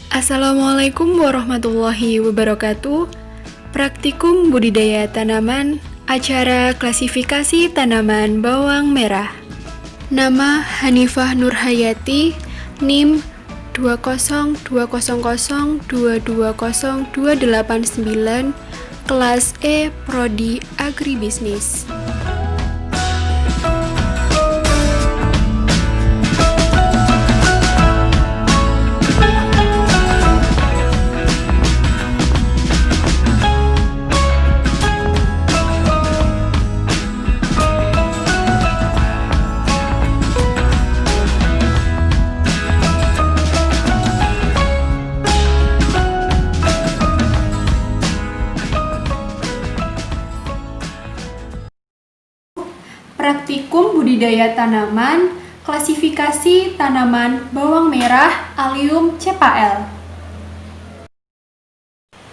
Assalamualaikum warahmatullahi wabarakatuh. Praktikum budidaya tanaman, acara klasifikasi tanaman bawang merah. Nama Hanifah Nurhayati, NIM 20200220289, kelas E, Prodi Agribisnis. Praktikum budidaya tanaman, klasifikasi tanaman bawang merah, Allium cepael.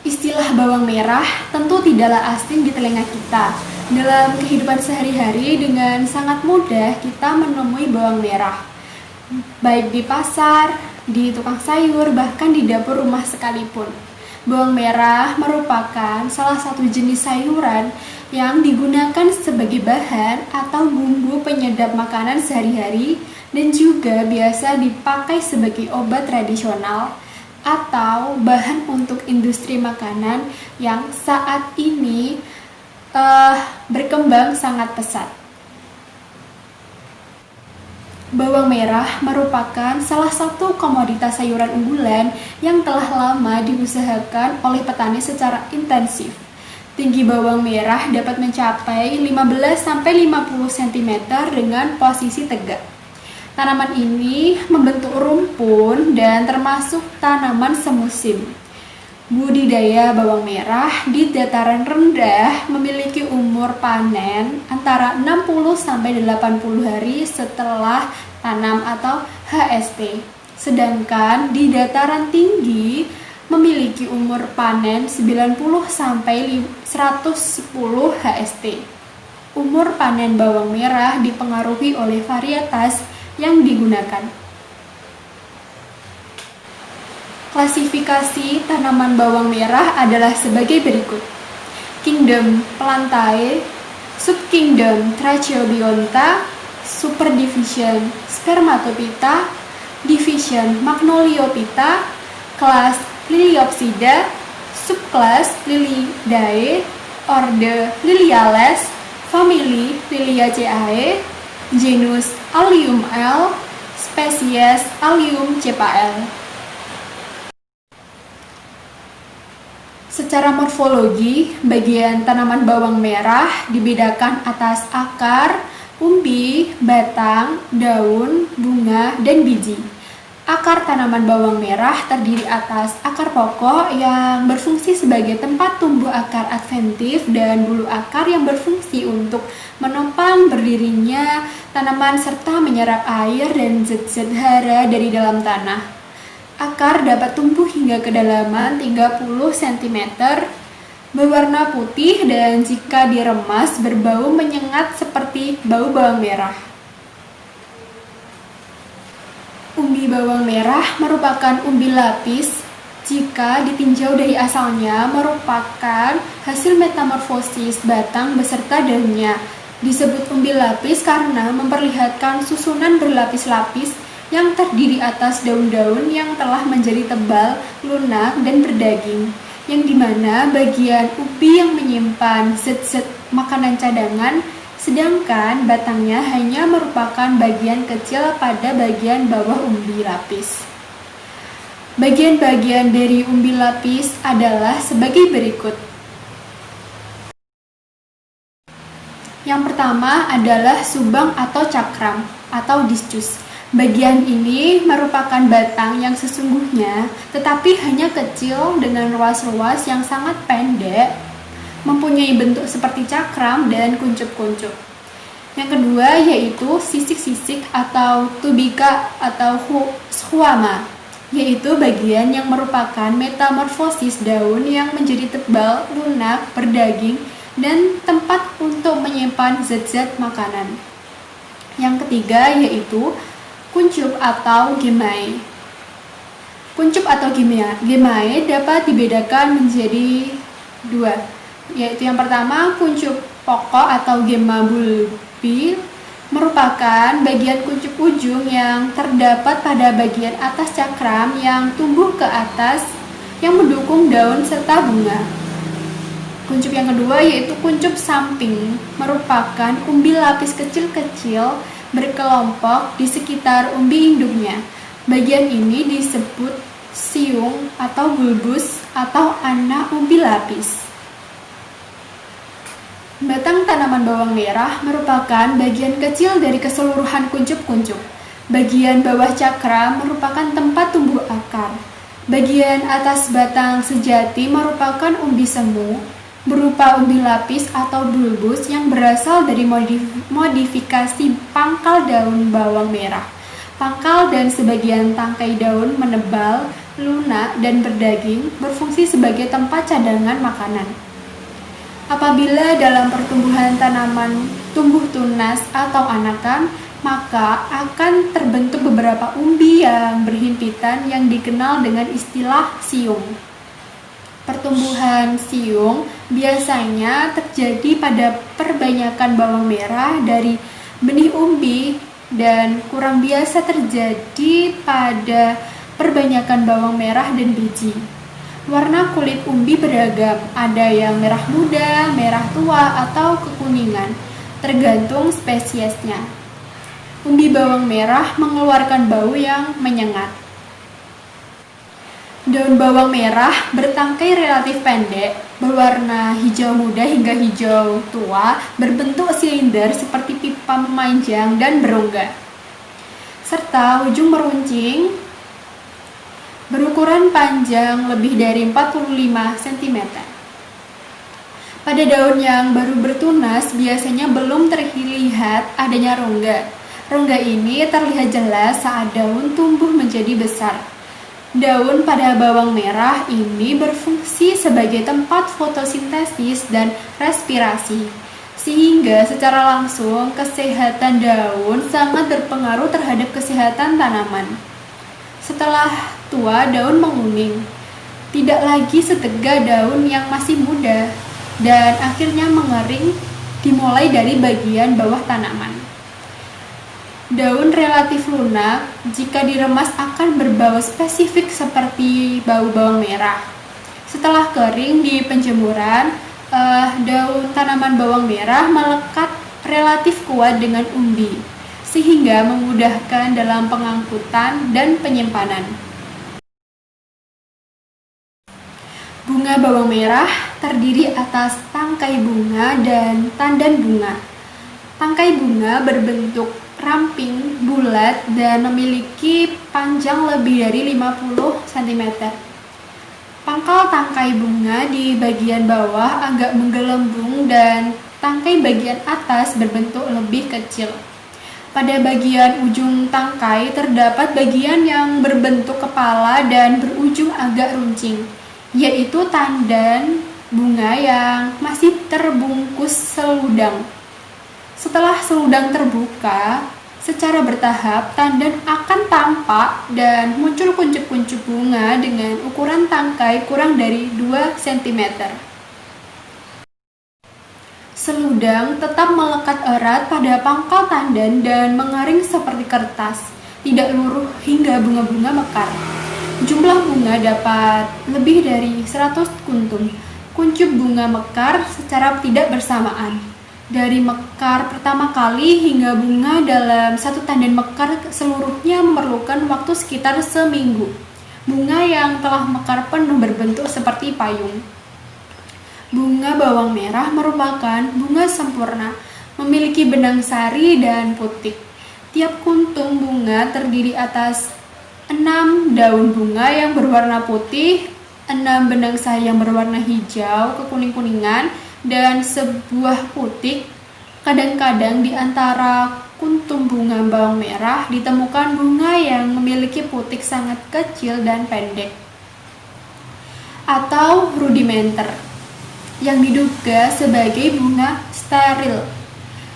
Istilah bawang merah tentu tidaklah asing di telinga kita. Dalam kehidupan sehari-hari dengan sangat mudah kita menemui bawang merah. Baik di pasar, di tukang sayur, bahkan di dapur rumah sekalipun. Bawang merah merupakan salah satu jenis sayuran yang digunakan sebagai bahan atau bumbu penyedap makanan sehari-hari dan juga biasa dipakai sebagai obat tradisional atau bahan untuk industri makanan yang saat ini berkembang sangat pesat. Bawang merah merupakan salah satu komoditas sayuran unggulan yang telah lama diusahakan oleh petani secara intensif. Tinggi bawang merah dapat mencapai 15-50 cm dengan posisi tegak. Tanaman ini membentuk rumpun dan termasuk tanaman semusim. Budidaya bawang merah di dataran rendah memiliki umur panen antara 60-80 hari setelah tanam atau HST. Sedangkan di dataran tinggi memiliki umur panen 90-110 HST. Umur panen bawang merah dipengaruhi oleh varietas yang digunakan. Klasifikasi tanaman bawang merah adalah sebagai berikut. Kingdom Plantae, Subkingdom Tracheobionta, Superdivision Spermatophyta, Division Magnoliophyta, kelas Liliopsida, subkelas Lilidae, orde Liliales, famili Liliaceae, genus Allium L, spesies Allium cepael. Secara morfologi, bagian tanaman bawang merah dibedakan atas akar, umbi, batang, daun, bunga, dan biji. Akar tanaman bawang merah terdiri atas akar pokok yang berfungsi sebagai tempat tumbuh akar adventif dan bulu akar yang berfungsi untuk menopang berdirinya tanaman serta menyerap air dan zat-zat hara dari dalam tanah. Akar dapat tumbuh hingga kedalaman 30 cm, berwarna putih dan jika diremas berbau menyengat seperti bau bawang merah. Umbi bawang merah merupakan umbi lapis jika ditinjau dari asalnya merupakan hasil metamorfosis batang beserta daunnya. Disebut umbi lapis karena memperlihatkan susunan berlapis-lapis yang terdiri atas daun-daun yang telah menjadi tebal, lunak, dan berdaging, yang dimana bagian umbi yang menyimpan zat-zat makanan cadangan, sedangkan batangnya hanya merupakan bagian kecil pada bagian bawah umbi lapis. Bagian-bagian dari umbi lapis adalah sebagai berikut. Yang pertama adalah subang atau cakram atau discus. Bagian ini merupakan batang yang sesungguhnya, tetapi hanya kecil dengan ruas-ruas yang sangat pendek, mempunyai bentuk seperti cakram dan kuncup-kuncup. Yang kedua yaitu sisik-sisik atau tubika atau squama, yaitu bagian yang merupakan metamorfosis daun yang menjadi tebal, lunak, berdaging, dan tempat untuk menyimpan zat-zat makanan. Yang ketiga yaitu kuncup atau gemai. Kuncup atau gemae dapat dibedakan menjadi dua, yaitu yang pertama kuncup pokok atau gemma bulbi merupakan bagian kuncup ujung yang terdapat pada bagian atas cakram yang tumbuh ke atas yang mendukung daun serta bunga. Kuncup yang kedua yaitu kuncup samping, merupakan umbi lapis kecil-kecil berkelompok di sekitar umbi induknya. Bagian ini disebut siung atau bulbus atau anak umbi lapis. Batang tanaman bawang merah merupakan bagian kecil dari keseluruhan kuncup-kuncup. Bagian bawah cakram merupakan tempat tumbuh akar. Bagian atas batang sejati merupakan umbi semu, berupa umbi lapis atau bulbus yang berasal dari modifikasi pangkal daun bawang merah. Pangkal dan sebagian tangkai daun menebal, lunak, dan berdaging berfungsi sebagai tempat cadangan makanan. Apabila dalam pertumbuhan tanaman tumbuh tunas atau anakan, maka akan terbentuk beberapa umbi yang berhimpitan yang dikenal dengan istilah siung. Pertumbuhan siung biasanya terjadi pada perbanyakan bawang merah dari benih umbi dan kurang biasa terjadi pada perbanyakan bawang merah dan biji. Warna kulit umbi beragam, ada yang merah muda, merah tua, atau kekuningan, tergantung spesiesnya. Umbi bawang merah mengeluarkan bau yang menyengat. Daun bawang merah bertangkai relatif pendek, berwarna hijau muda hingga hijau tua, berbentuk silinder seperti pipa memanjang dan berongga, serta ujung meruncing, berukuran panjang lebih dari 45 cm. Pada daun yang baru bertunas biasanya belum terlihat adanya rongga. Rongga ini terlihat jelas saat daun tumbuh menjadi besar. Daun pada bawang merah ini berfungsi sebagai tempat fotosintesis dan respirasi, sehingga secara langsung kesehatan daun sangat berpengaruh terhadap kesehatan tanaman. Setelah tua, daun menguning, tidak lagi setegak daun yang masih muda, dan akhirnya mengering dimulai dari bagian bawah tanaman. Daun relatif lunak, jika diremas akan berbau spesifik seperti bau bawang merah. Setelah kering di penjemuran, daun tanaman bawang merah melekat relatif kuat dengan umbi, sehingga memudahkan dalam pengangkutan dan penyimpanan. Bunga bawang merah terdiri atas tangkai bunga dan tandan bunga. Tangkai bunga berbentuk ramping, bulat, dan memiliki panjang lebih dari 50 cm. Pangkal tangkai bunga di bagian bawah agak menggelembung dan tangkai bagian atas berbentuk lebih kecil. Pada bagian ujung tangkai terdapat bagian yang berbentuk kepala dan berujung agak runcing, yaitu tandan bunga yang masih terbungkus seludang. Setelah seludang terbuka, secara bertahap tandan akan tampak dan muncul kuncup-kuncup bunga dengan ukuran tangkai kurang dari 2 cm. Seludang tetap melekat erat pada pangkal tandan dan mengering seperti kertas, tidak luruh hingga bunga-bunga mekar. Jumlah bunga dapat lebih dari 100 kuntum. Kuncup bunga mekar secara tidak bersamaan. Dari mekar pertama kali hingga bunga dalam satu tandan mekar seluruhnya memerlukan waktu sekitar seminggu. Bunga yang telah mekar penuh berbentuk seperti payung. Bunga bawang merah merupakan bunga sempurna, memiliki benang sari dan putik. Tiap kuntum bunga terdiri atas 6 daun bunga yang berwarna putih, 6 benang sari yang berwarna hijau kekuning-kuningan, dan sebuah putik. Kadang-kadang di antara kuntum bunga bawang merah ditemukan bunga yang memiliki putik sangat kecil dan pendek atau rudimenter yang diduga sebagai bunga steril.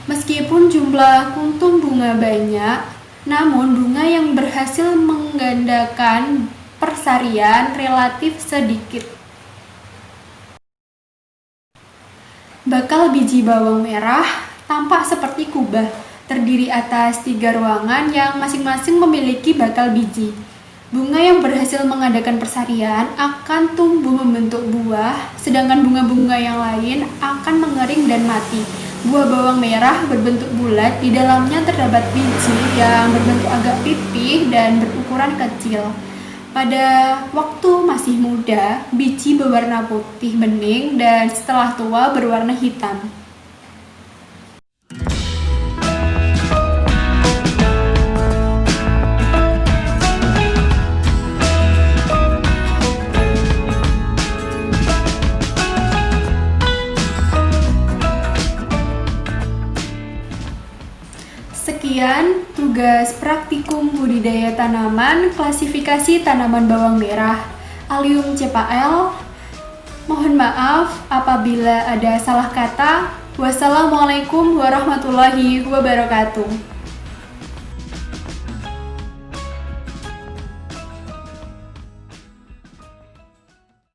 Meskipun jumlah kuntum bunga banyak, namun bunga yang berhasil menggandakan persarian relatif sedikit. Bakal biji bawang merah tampak seperti kubah, terdiri atas 3 ruangan yang masing-masing memiliki bakal biji. Bunga yang berhasil mengadakan persarian akan tumbuh membentuk buah, sedangkan bunga-bunga yang lain akan mengering dan mati. Buah bawang merah berbentuk bulat, di dalamnya terdapat biji yang berbentuk agak pipih dan berukuran kecil. Pada waktu masih muda, biji berwarna putih bening dan setelah tua berwarna hitam. Sekian tugas praktikum budidaya tanaman klasifikasi tanaman bawang merah Allium cepael. Mohon maaf apabila ada salah kata. Wassalamualaikum warahmatullahi wabarakatuh.